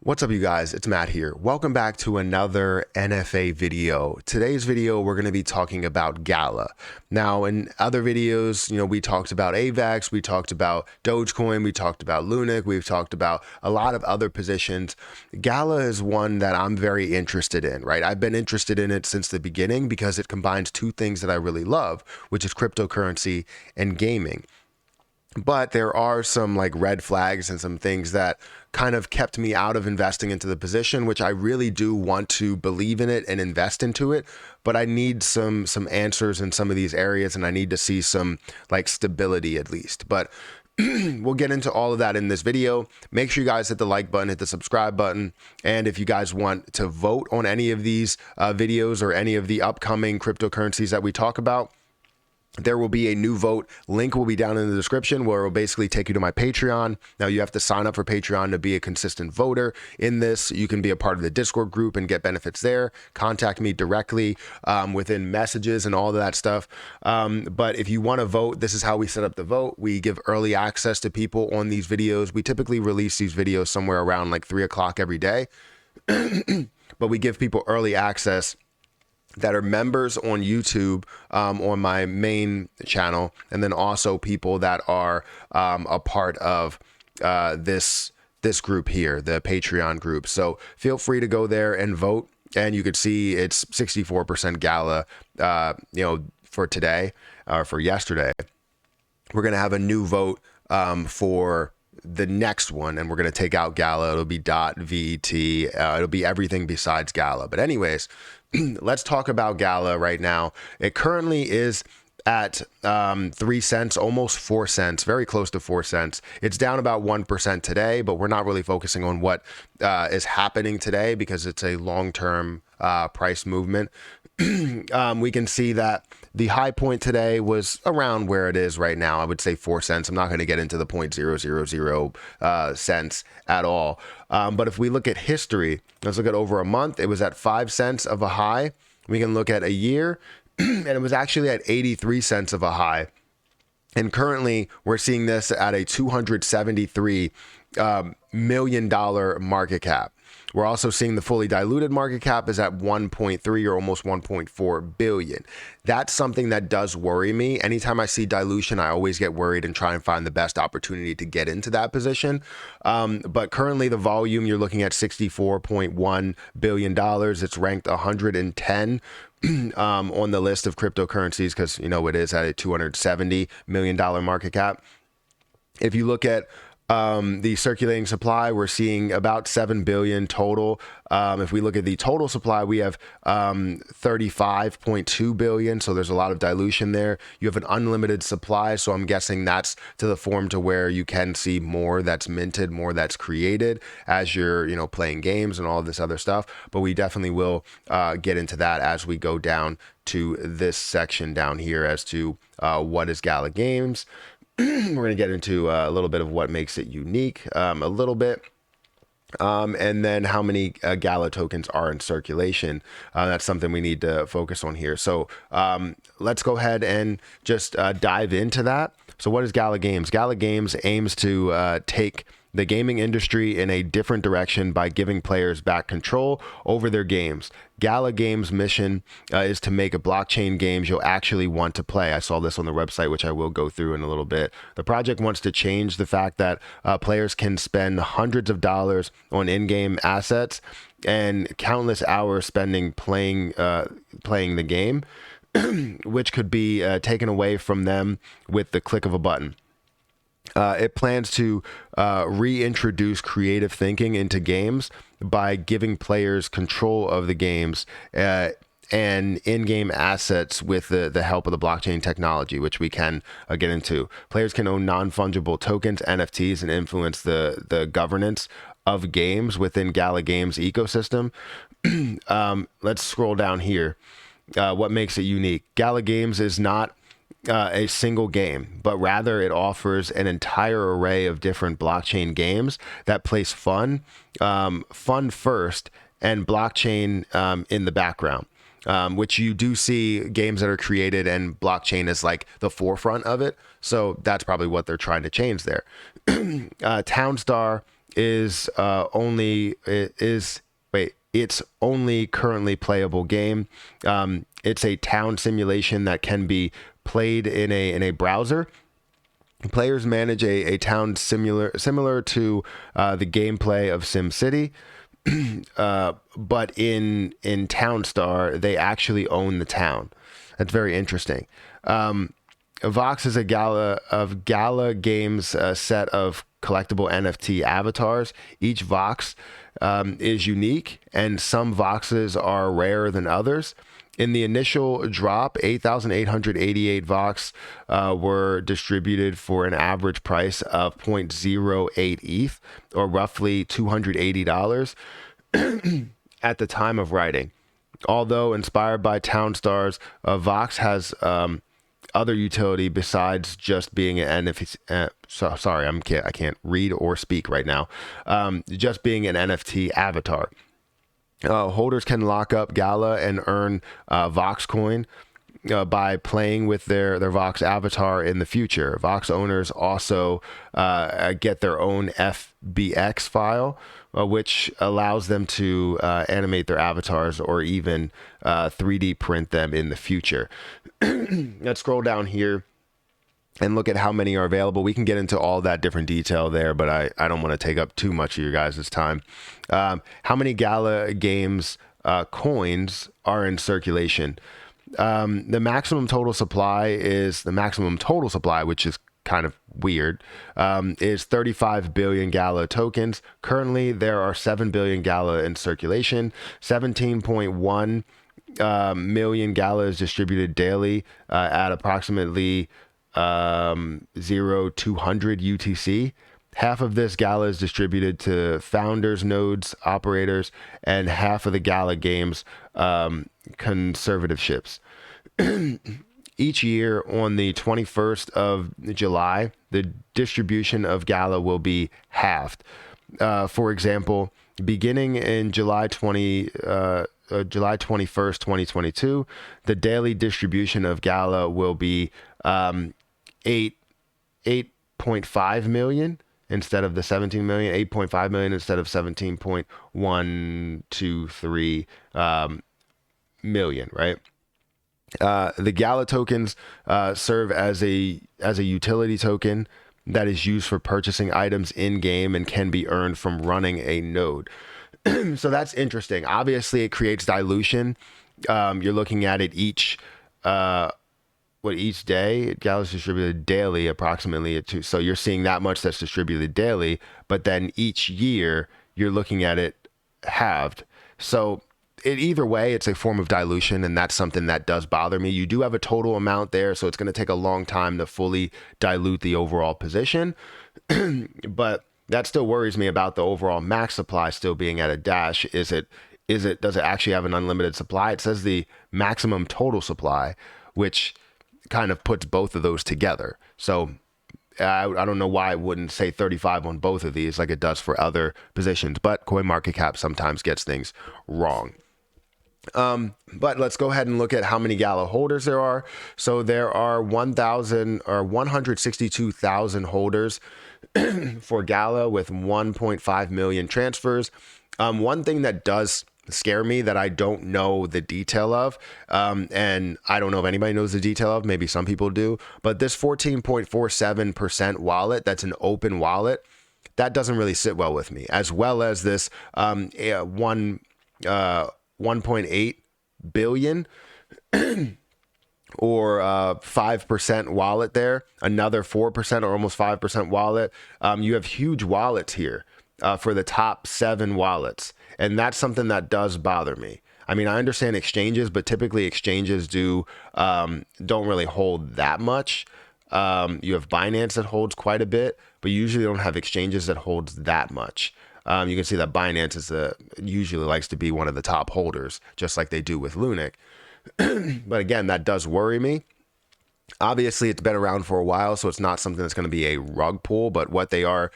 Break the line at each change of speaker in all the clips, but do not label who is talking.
What's up, you guys? It's Matt here. Welcome back to another NFA video. Today's video, we're going to be talking about Gala. Now, in other videos, we talked about AVAX, we talked about Dogecoin, we talked about Lunic, we've talked about a lot of other positions. Gala is one that I'm very interested in, right? I've been interested in it since the beginning because it combines two things that I really love, which is cryptocurrency and gaming. But there are some red flags and some things that kind of kept me out of investing into the position, which I really do want to believe in it and invest into it. But I need some answers in some of these areas, and I need to see some stability at least. But we'll get into all of that in this video. Make sure you guys hit the like button, hit the subscribe button. And if you guys want to vote on any of these videos or any of the upcoming cryptocurrencies that we talk about, there will be a new vote. Link will be down in the description where it will basically take you to my Patreon. Now you have to sign up for Patreon to be a consistent voter in this. You can be a part of the Discord group and get benefits there. Contact me directly within messages and all of that stuff. But if you want to vote, this is how we set up the vote. We give early access to people on these videos. We typically release these videos somewhere around 3 o'clock every day. But we give people early access that are members on YouTube, on my main channel, and then also people that are a part of this group here, the Patreon group. So feel free to go there and vote. And you could see it's 64% Gala, for today or for yesterday. We're gonna have a new vote for the next one, and we're going to take out Gala. It'll be .vet. It'll be everything besides Gala. But anyways, let's talk about Gala right now. It currently is at 3 cents, almost 4 cents, very close to 4 cents. It's down about 1% today, but we're not really focusing on what is happening today because it's a long-term price movement. We can see that the high point today was around where it is right now. I would say 4 cents. I'm not going to get into the 0.000 cents at all. But if we look at history, let's look at over a month. It was at 5 cents of a high. We can look at a year, and it was actually at 83 cents of a high. And currently, we're seeing this at a $273 million market cap. We're also seeing the fully diluted market cap is at 1.3 or almost 1.4 billion. That's something that does worry me. Anytime I see dilution, I always get worried and try and find the best opportunity to get into that position. But currently the volume, you're looking at $64.1 billion. It's ranked 110 on the list of cryptocurrencies because, it is at a $270 million market cap. If you look at the circulating supply, we're seeing about 7 billion total. If we look at the total supply, we have 35.2 billion. So there's a lot of dilution there. You have an unlimited supply. So I'm guessing that's to the form to where you can see more that's minted, more that's created as you're, playing games and all this other stuff. But we definitely will get into that as we go down to this section down here as to what is Gala Games. We're going to get into a little bit of what makes it unique, a little bit, and then how many Gala tokens are in circulation. That's something we need to focus on here. So let's go ahead and just dive into that. So what is Gala Games? Gala Games aims to take the gaming industry in a different direction by giving players back control over their games. Gala Games' mission is to make a blockchain games you'll actually want to play. I saw this on the website, which I will go through in a little bit. The project wants to change the fact that players can spend hundreds of dollars on in-game assets and countless hours spending playing the game, which could be taken away from them with the click of a button. It plans to reintroduce creative thinking into games by giving players control of the games and in-game assets with the help of the blockchain technology, which we can get into. Players can own non-fungible tokens, NFTs, and influence the governance of games within Gala Games ecosystem. Let's scroll down here. What makes it unique? Gala Games is not a single game, but rather it offers an entire array of different blockchain games that place fun first and blockchain in the background, which you do see games that are created and blockchain is the forefront of it. So that's probably what they're trying to change there. Townstar It's only currently playable game. It's a town simulation that can be played in a browser. Players manage a town similar to the gameplay of SimCity, but in Townstar they actually own the town. That's very interesting. Vox is a Gala Games set of collectible NFT avatars. Each Vox is unique, and some Voxes are rarer than others. In the initial drop, 8,888 Vox were distributed for an average price of 0.08 ETH, or roughly $280 at the time of writing. Although inspired by Townstar's, Vox has other utility besides just being an NFT. Sorry, I can't read or speak right now. Just being an NFT avatar. Holders can lock up Gala and earn Vox coin by playing with their Vox avatar in the future. Vox owners also get their own FBX file, which allows them to animate their avatars or even 3D print them in the future. Let's scroll down here and look at how many are available. We can get into all that different detail there, but I don't want to take up too much of your guys' time. How many Gala Games coins are in circulation? The maximum total supply, which is kind of weird, is 35 billion Gala tokens. Currently, there are 7 billion Gala in circulation. 17.1 million Gala is distributed daily at approximately 0.200 UTC. Half of this Gala is distributed to founders, nodes, operators, and half of the Gala Games conservatorships. Each year on the 21st of July, the distribution of Gala will be halved. For example, beginning in July 21st, 2022, the daily distribution of Gala will be 8.5 million instead of the 17 million, 8.5 million instead of 17.123 million, right? The Gala tokens serve as a utility token that is used for purchasing items in game and can be earned from running a node. So that's interesting. Obviously, it creates dilution. You're looking at it each day. Gala is distributed daily, approximately at 2. So you're seeing that much that's distributed daily, but then each year you're looking at it halved. So either way, it's a form of dilution, and that's something that does bother me. You do have a total amount there, so it's going to take a long time to fully dilute the overall position. But that still worries me about the overall max supply still being at a dash. Does it actually have an unlimited supply? It says the maximum total supply, which kind of puts both of those together. So I don't know why it wouldn't say 35 on both of these like it does for other positions, but CoinMarketCap sometimes gets things wrong. But let's go ahead and look at how many Gala holders there are. So there are 162,000 holders for Gala with 1.5 million transfers. One thing that does scare me that I don't know the detail of, and I don't know if anybody knows the detail of, maybe some people do, but this 14.47% wallet, that's an open wallet, that doesn't really sit well with me, as well as this 1.8 billion or 5% wallet there, another 4% or almost 5% wallet. You have huge wallets here for the top 7 wallets. And that's something that does bother me. I mean, I understand exchanges, but typically exchanges don't really hold that much. You have Binance that holds quite a bit, but you usually don't have exchanges that holds that much. You can see that Binance usually likes to be one of the top holders, just like they do with Lunic. But again, that does worry me. Obviously, it's been around for a while, so it's not something that's going to be a rug pull, but what they are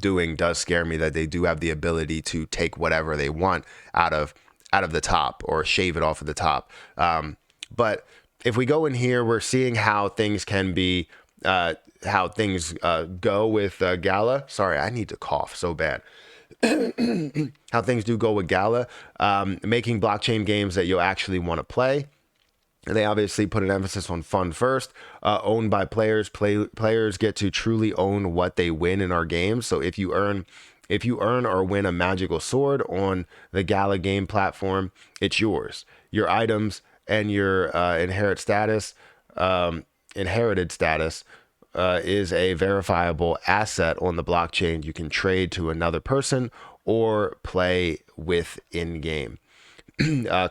doing does scare me, that they do have the ability to take whatever they want out of the top or shave it off of the top. But if we go in here, we're seeing how things can be how things go with Gala. Sorry, I need to cough so bad. How things do go with Gala, making blockchain games that you'll actually want to play. And they obviously put an emphasis on fun first, owned by players. Players get to truly own what they win in our games. So if you earn or win a magical sword on the Gala game platform, it's yours. Your items and your inherited status is a verifiable asset on the blockchain you can trade to another person or play with in game.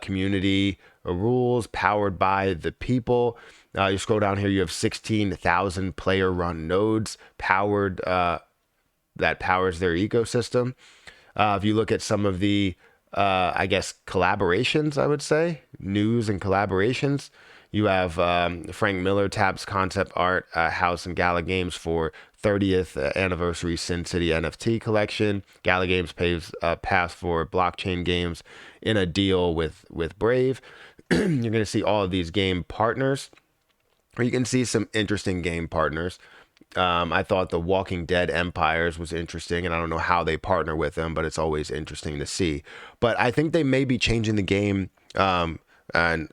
Community rules powered by the people. You scroll down here, you have 16,000 player run nodes that powers their ecosystem. If you look at some of the, I guess, collaborations, I would say, news and collaborations, you have Frank Miller taps concept art house and Gala Games for 30th anniversary Sin City NFT collection. Gala Games pays pass for blockchain games in a deal with Brave. You're going to see all of these game partners, or you can see some interesting game partners. I thought the Walking Dead Empires was interesting, and I don't know how they partner with them, but it's always interesting to see. But I think they may be changing the game, and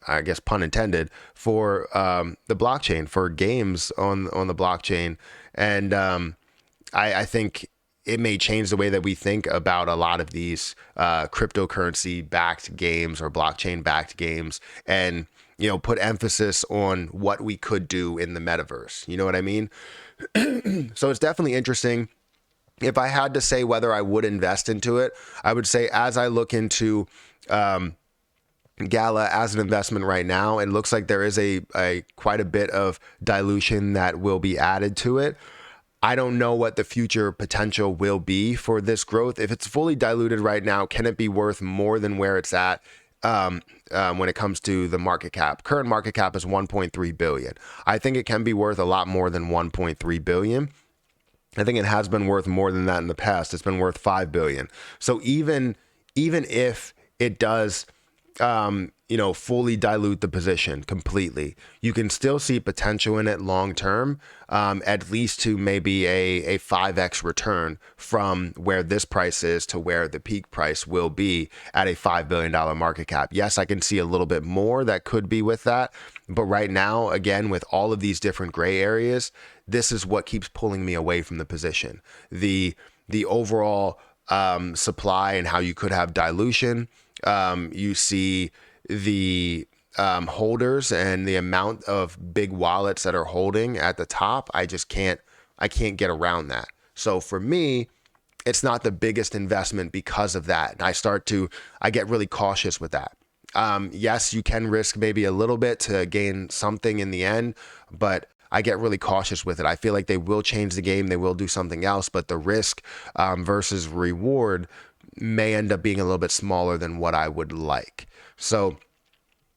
I guess pun intended, for the blockchain, for games on the blockchain. And I think it may change the way that we think about a lot of these cryptocurrency-backed games or blockchain-backed games, and put emphasis on what we could do in the metaverse. You know what I mean? So it's definitely interesting. If I had to say whether I would invest into it, I would say as I look into Gala as an investment right now, it looks like there is a quite a bit of dilution that will be added to it. I don't know what the future potential will be for this growth. If it's fully diluted right now, can it be worth more than where it's at when it comes to the market cap? Current market cap is 1.3 billion. I think it can be worth a lot more than 1.3 billion. I think it has been worth more than that in the past. It's been worth 5 billion. So even if it does fully dilute the position completely, you can still see potential in it long term, at least to maybe a 5x return from where this price is to where the peak price will be at a $5 billion market cap. Yes, I can see a little bit more that could be with that. But right now, again, with all of these different gray areas, this is what keeps pulling me away from the position. The overall supply and how you could have dilution. You see the holders and the amount of big wallets that are holding at the top. I can't get around that. So for me, it's not the biggest investment because of that. And I get really cautious with that. Yes, you can risk maybe a little bit to gain something in the end, but I get really cautious with it. I feel like they will change the game. They will do something else, but the risk versus reward may end up being a little bit smaller than what I would like. So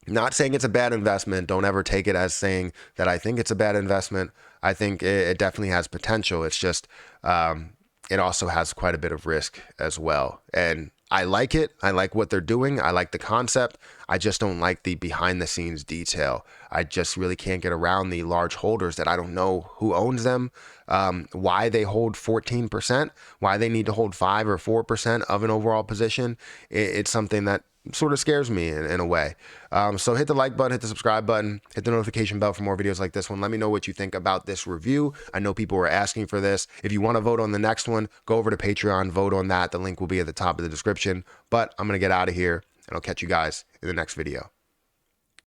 not saying it's a bad investment. Don't ever take it as saying that I think it's a bad investment. I think it definitely has potential. It's just it also has quite a bit of risk as well. And I like it. I like what they're doing. I like the concept. I just don't like the behind the scenes detail. I just really can't get around the large holders that I don't know who owns them, why they hold 14%, why they need to hold 5 or 4% of an overall position. It's something that sort of scares me in a way. So hit the like button, hit the subscribe button, hit the notification bell for more videos like this one. Let me know what you think about this review. I know people were asking for this. If you want to vote on the next one, go over to Patreon, vote on that. The link will be at the top of the description. But I'm going to get out of here, and I'll catch you guys in the next video.